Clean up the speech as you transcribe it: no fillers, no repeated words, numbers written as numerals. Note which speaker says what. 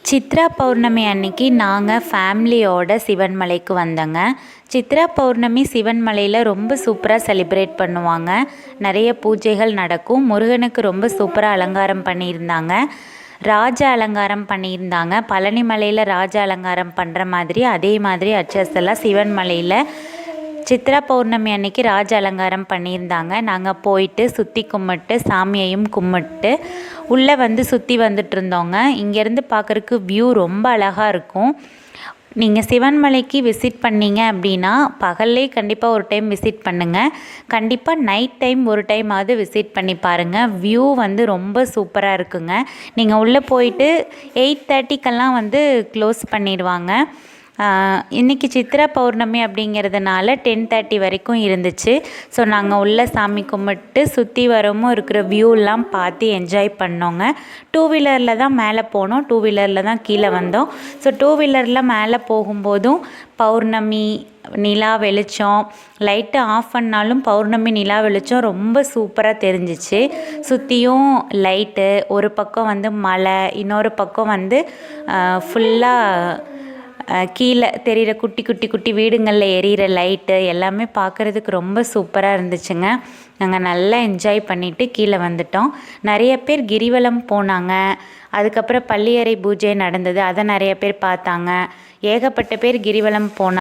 Speaker 1: சித்ரா பௌர்ணமி அன்னைக்கு நாங்கள் ஃபேமிலியோட சிவன்மலைக்கு வந்தோங்க. சித்ரா பௌர்ணமி சிவன்மலையில் ரொம்ப சூப்பராக செலிப்ரேட் பண்ணுவாங்க. நிறைய பூஜைகள் நடக்கும். முருகனுக்கு ரொம்ப சூப்பராக அலங்காரம் பண்ணியிருந்தாங்க. ராஜ அலங்காரம் பண்ணியிருந்தாங்க. பழனி மலையில் ராஜ அலங்காரம் பண்ணுற மாதிரி அதே மாதிரி அச்சஸெல்லாம் சிவன்மலையில் சித்ரா பௌர்ணமி அன்னைக்கு ராஜ அலங்காரம் பண்ணியிருந்தாங்க. நாங்கள் போயிட்டு சுற்றி கும்பிட்டு சாமியையும் கும்பிட்டு உள்ளே வந்து சுற்றி வந்துட்டு இருந்தோங்க. இங்கேருந்து பார்க்குறக்கு வியூ ரொம்ப அழகாக இருக்கும். நீங்கள் சிவன்மலைக்கு விசிட் பண்ணீங்க அப்படின்னா பகல்லே கண்டிப்பாக ஒரு டைம் விசிட் பண்ணுங்கள். கண்டிப்பாக நைட் டைம் ஒரு டைமாவது விசிட் பண்ணி பாருங்கள். வியூ வந்து ரொம்ப சூப்பராக இருக்குங்க. நீங்கள் உள்ளே போயிட்டு 8:30க்கெல்லாம் வந்து க்ளோஸ் பண்ணிடுவாங்க. இன்றைக்கி சித்ரா பௌர்ணமி அப்படிங்கிறதுனால 10:30 வரைக்கும் இருந்துச்சு. ஸோ நாங்கள் உள்ளே சாமி கும்பிட்டு சுற்றி வரவும் இருக்கிற வியூலாம் பார்த்து என்ஜாய் பண்ணோங்க. 2 வீலரில் தான் மேலே போனோம், 2 வீலரில் தான் கீழே வந்தோம். ஸோ 2 வீலரில் மேலே போகும்போதும் பௌர்ணமி நிலா வெளிச்சம் லைட்டு ஆஃப் பண்ணாலும் பௌர்ணமி நிலா வெளிச்சம் ரொம்ப சூப்பராக தெரிஞ்சிச்சு. சுற்றியும் லைட்டு, ஒரு பக்கம் வந்து மலை, இன்னொரு பக்கம் வந்து ஃபுல்லாக கீழே தெரிகிற குட்டி குட்டி குட்டி வீடுங்களில் எரியிற லைட்டு எல்லாமே பார்க்குறதுக்கு ரொம்ப சூப்பராக இருந்துச்சுங்க. நாங்கள் நல்லா என்ஜாய் பண்ணிவிட்டு கீழே வந்துட்டோம். நிறைய பேர் கிரிவலம் போனாங்க. அதுக்கப்புறம் பள்ளியறை பூஜை நடந்தது, அதை நிறைய பேர் பார்த்தாங்க. ஏகப்பட்ட பேர் கிரிவலம் போனாங்க.